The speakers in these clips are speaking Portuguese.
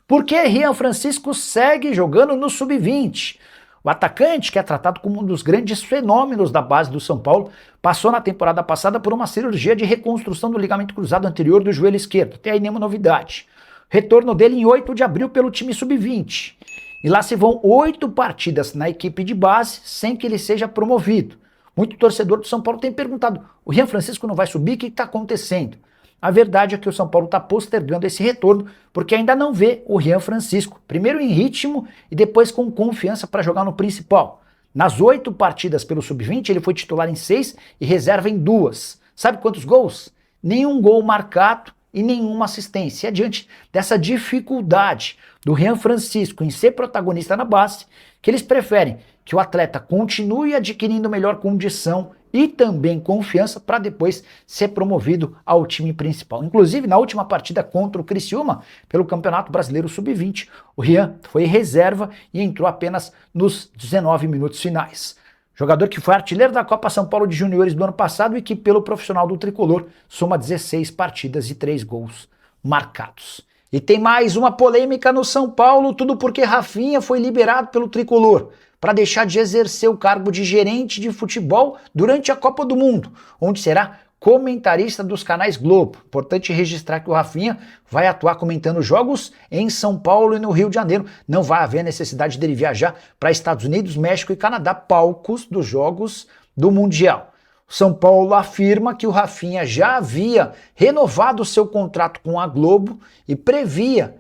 Porque Rian Francisco segue jogando no sub-20. O atacante, que é tratado como um dos grandes fenômenos da base do São Paulo, passou na temporada passada por uma cirurgia de reconstrução do ligamento cruzado anterior do joelho esquerdo. Até aí nenhuma novidade. Retorno dele em 8 de abril pelo time sub-20. E lá se vão 8 partidas na equipe de base sem que ele seja promovido. Muito torcedor do São Paulo tem perguntado, o Rian Francisco não vai subir? O que está acontecendo? A verdade é que o São Paulo está postergando esse retorno porque ainda não vê o Rian Francisco, primeiro em ritmo e depois com confiança para jogar no principal. Nas 8 partidas pelo sub-20 ele foi titular em 6 e reserva em 2. Sabe quantos gols? Nenhum gol marcado e nenhuma assistência. E diante dessa dificuldade do Rian Francisco em ser protagonista na base, que eles preferem que o atleta continue adquirindo melhor condição e também confiança para depois ser promovido ao time principal. Inclusive, na última partida contra o Criciúma, pelo Campeonato Brasileiro Sub-20, o Rian foi reserva e entrou apenas nos 19 minutos finais. Jogador que foi artilheiro da Copa São Paulo de Juniores do ano passado e que, pelo profissional do Tricolor, soma 16 partidas e 3 gols marcados. E tem mais uma polêmica no São Paulo, tudo porque Rafinha foi liberado pelo Tricolor para deixar de exercer o cargo de gerente de futebol durante a Copa do Mundo, onde será comentarista dos canais Globo. Importante registrar que o Rafinha vai atuar comentando jogos em São Paulo e no Rio de Janeiro. Não vai haver necessidade dele viajar para Estados Unidos, México e Canadá, palcos dos jogos do Mundial. São Paulo afirma que o Rafinha já havia renovado seu contrato com a Globo e previa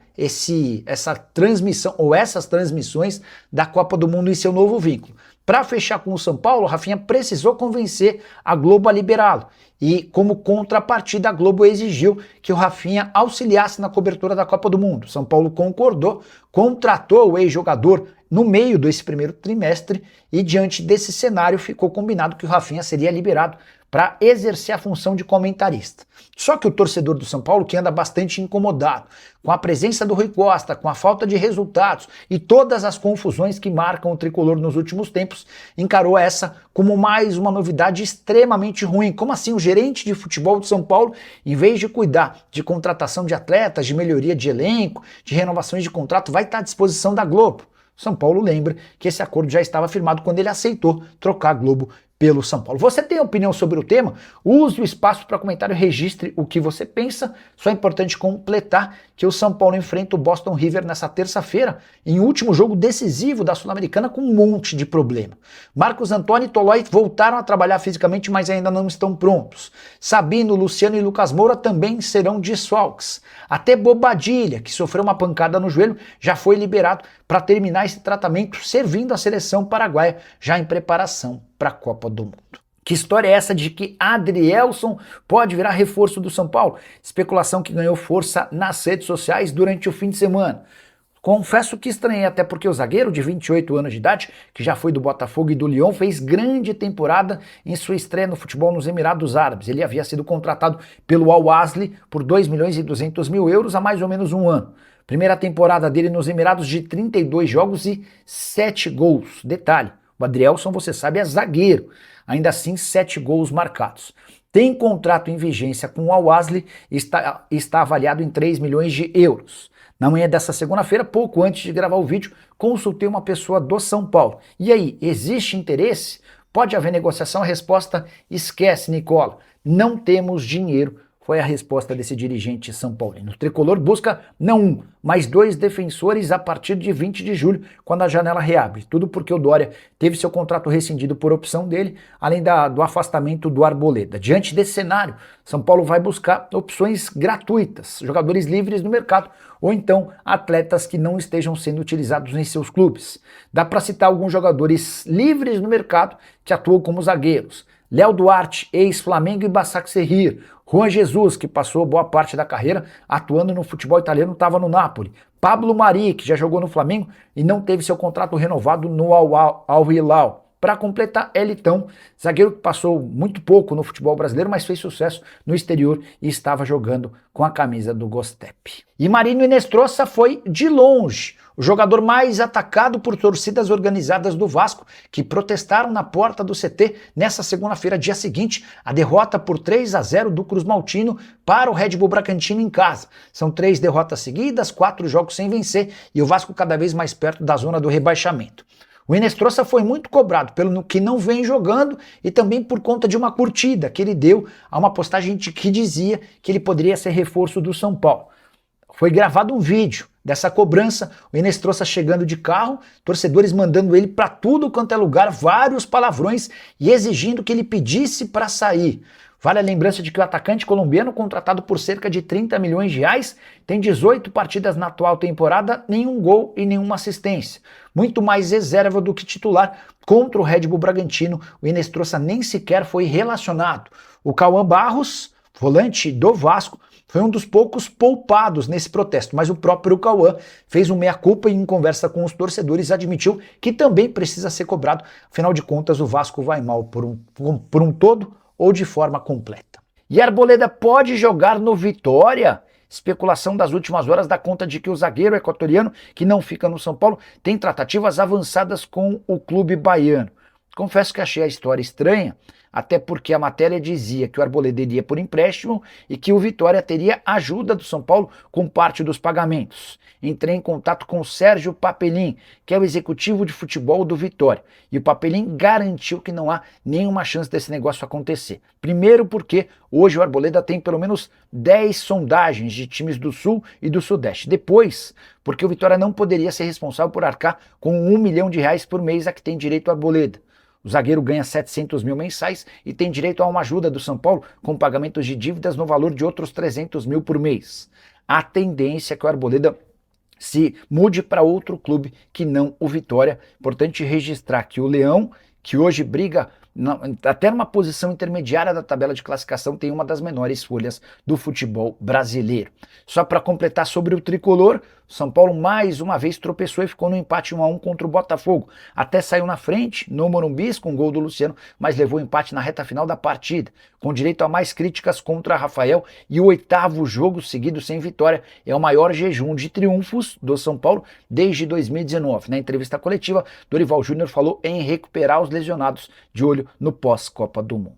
essa transmissão ou essas transmissões da Copa do Mundo em seu novo vínculo. Para fechar com o São Paulo, o Rafinha precisou convencer a Globo a liberá-lo. E, como contrapartida, a Globo exigiu que o Rafinha auxiliasse na cobertura da Copa do Mundo. São Paulo concordou, contratou o ex-jogador no meio desse primeiro trimestre e, diante desse cenário, ficou combinado que o Rafinha seria liberado para exercer a função de comentarista. Só que o torcedor do São Paulo, que anda bastante incomodado com a presença do Rui Costa, com a falta de resultados e todas as confusões que marcam o tricolor nos últimos tempos, encarou essa como mais uma novidade extremamente ruim. Como assim o gerente de futebol de São Paulo, em vez de cuidar de contratação de atletas, de melhoria de elenco, de renovações de contrato, vai estar à disposição da Globo? São Paulo lembra que esse acordo já estava firmado quando ele aceitou trocar a Globo pelo São Paulo. Você tem opinião sobre o tema? Use o espaço para comentário e registre o que você pensa. Só é importante completar que o São Paulo enfrenta o Boston River nessa terça-feira, em último jogo decisivo da Sul-Americana, com um monte de problema. Marcos Antônio e Tolói voltaram a trabalhar fisicamente, mas ainda não estão prontos. Sabino, Luciano e Lucas Moura também serão desfalques. Até Bobadilha, que sofreu uma pancada no joelho, já foi liberado para terminar esse tratamento, servindo a seleção paraguaia já em preparação para a Copa do Mundo. Que história é essa de que Adrielson pode virar reforço do São Paulo? Especulação que ganhou força nas redes sociais durante o fim de semana. Confesso que estranhei, até porque o zagueiro de 28 anos de idade, que já foi do Botafogo e do Lyon, fez grande temporada em sua estreia no futebol nos Emirados Árabes. Ele havia sido contratado pelo Al-Ahly por 2 milhões e 200 mil euros há mais ou menos um ano. Primeira temporada dele nos Emirados de 32 jogos e 7 gols. Detalhe, o Adrielson, você sabe, é zagueiro. Ainda assim, 7 gols marcados. Tem contrato em vigência com o Al-Ahly e está avaliado em 3 milhões de euros. Na manhã dessa segunda-feira, pouco antes de gravar o vídeo, consultei uma pessoa do São Paulo. E aí, existe interesse? Pode haver negociação? A resposta: esquece, Nicola. Não temos dinheiro. Foi a resposta desse dirigente São Paulino. O tricolor busca não um, mas 2 defensores a partir de 20 de julho, quando a janela reabre. Tudo porque o Dória teve seu contrato rescindido por opção dele, além do afastamento do Arboleda. Diante desse cenário, São Paulo vai buscar opções gratuitas, jogadores livres no mercado, ou então atletas que não estejam sendo utilizados em seus clubes. Dá para citar alguns jogadores livres no mercado que atuam como zagueiros. Léo Duarte, ex-Flamengo e Başakşehir. Juan Jesus, que passou boa parte da carreira atuando no futebol italiano, estava no Napoli. Pablo Mari, que já jogou no Flamengo e não teve seu contrato renovado no Al Hilal. Para completar, Elitão, zagueiro que passou muito pouco no futebol brasileiro, mas fez sucesso no exterior e estava jogando com a camisa do Gostep. E Marino Inestrosa foi, de longe, o jogador mais atacado por torcidas organizadas do Vasco, que protestaram na porta do CT nessa segunda-feira, dia seguinte, a derrota por 3-0 do Cruz Maltino para o Red Bull Bragantino em casa. São 3 derrotas seguidas, 4 jogos sem vencer e o Vasco cada vez mais perto da zona do rebaixamento. O Inestrosa foi muito cobrado pelo que não vem jogando e também por conta de uma curtida que ele deu a uma postagem que dizia que ele poderia ser reforço do São Paulo. Foi gravado um vídeo dessa cobrança, o Inestrosa chegando de carro, torcedores mandando ele para tudo quanto é lugar, vários palavrões e exigindo que ele pedisse para sair. Vale a lembrança de que o atacante colombiano, contratado por cerca de 30 milhões de reais, tem 18 partidas na atual temporada, nenhum gol e nenhuma assistência. Muito mais reserva do que titular. Contra o Red Bull Bragantino, o Inestrosa nem sequer foi relacionado. O Cauã Barros, volante do Vasco, foi um dos poucos poupados nesse protesto, mas o próprio Cauã fez um meia-culpa e em conversa com os torcedores admitiu que também precisa ser cobrado. Afinal de contas, o Vasco vai mal por um todo ou de forma completa. E Arboleda pode jogar no Vitória? Especulação das últimas horas dá conta de que o zagueiro equatoriano, que não fica no São Paulo, tem tratativas avançadas com o clube baiano. Confesso que achei a história estranha, até porque a matéria dizia que o Arboleda iria por empréstimo e que o Vitória teria ajuda do São Paulo com parte dos pagamentos. Entrei em contato com o Sérgio Papelin, que é o executivo de futebol do Vitória, e o Papelin garantiu que não há nenhuma chance desse negócio acontecer. Primeiro porque hoje o Arboleda tem pelo menos 10 sondagens de times do Sul e do Sudeste. Depois, porque o Vitória não poderia ser responsável por arcar com R$1 milhão por mês a que tem direito o Arboleda. O zagueiro ganha 700 mil mensais e tem direito a uma ajuda do São Paulo com pagamentos de dívidas no valor de outros 300 mil por mês. A tendência é que o Arboleda se mude para outro clube que não o Vitória. Importante registrar que o Leão, que hoje briga até numa posição intermediária da tabela de classificação, tem uma das menores folhas do futebol brasileiro. Só para completar sobre o tricolor, São Paulo mais uma vez tropeçou e ficou no empate 1-1 contra o Botafogo. Até saiu na frente no Morumbi com o gol do Luciano, mas levou empate na reta final da partida, com direito a mais críticas contra Rafael, e o 8º jogo seguido sem vitória. É o maior jejum de triunfos do São Paulo desde 2019. Na entrevista coletiva, Dorival Júnior falou em recuperar os lesionados, de olho no pós-Copa do Mundo.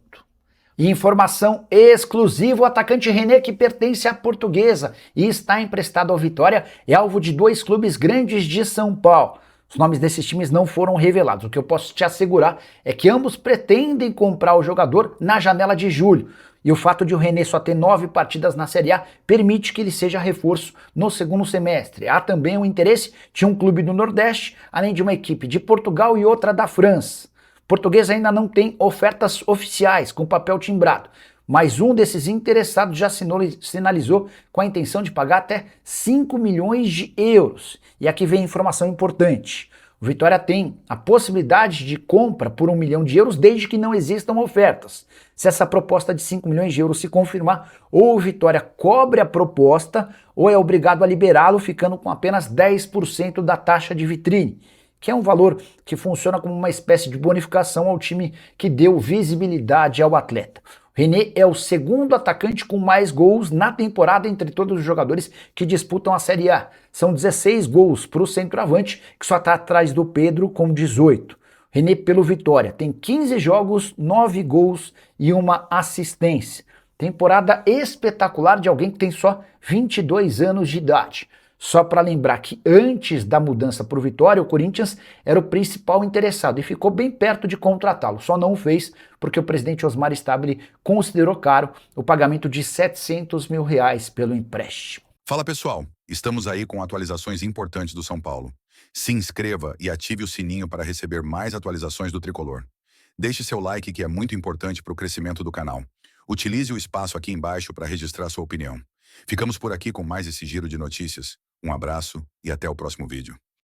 E informação exclusiva, o atacante René, que pertence à Portuguesa e está emprestado ao Vitória, é alvo de 2 clubes grandes de São Paulo. Os nomes desses times não foram revelados. O que eu posso te assegurar é que ambos pretendem comprar o jogador na janela de julho. E o fato de o René só ter 9 partidas na Série A permite que ele seja reforço no segundo semestre. Há também o interesse de um clube do Nordeste, além de uma equipe de Portugal e outra da França. Português ainda não tem ofertas oficiais com papel timbrado, mas um desses interessados já sinalizou com a intenção de pagar até 5 milhões de euros. E aqui vem informação importante. O Vitória tem a possibilidade de compra por 1 milhão de euros desde que não existam ofertas. Se essa proposta de 5 milhões de euros se confirmar, ou o Vitória cobre a proposta ou é obrigado a liberá-lo ficando com apenas 10% da taxa de vitrine, que é um valor que funciona como uma espécie de bonificação ao time que deu visibilidade ao atleta. O René é o segundo atacante com mais gols na temporada entre todos os jogadores que disputam a Série A. São 16 gols para o centroavante, que só está atrás do Pedro com 18. René, pelo Vitória, tem 15 jogos, 9 gols e uma assistência. Temporada espetacular de alguém que tem só 22 anos de idade. Só para lembrar que antes da mudança para o Vitória, o Corinthians era o principal interessado e ficou bem perto de contratá-lo. Só não o fez porque o presidente Osmar Stabile considerou caro o pagamento de 700 mil reais pelo empréstimo. Fala pessoal, estamos aí com atualizações importantes do São Paulo. Se inscreva e ative o sininho para receber mais atualizações do Tricolor. Deixe seu like, que é muito importante para o crescimento do canal. Utilize o espaço aqui embaixo para registrar sua opinião. Ficamos por aqui com mais esse giro de notícias. Um abraço e até o próximo vídeo.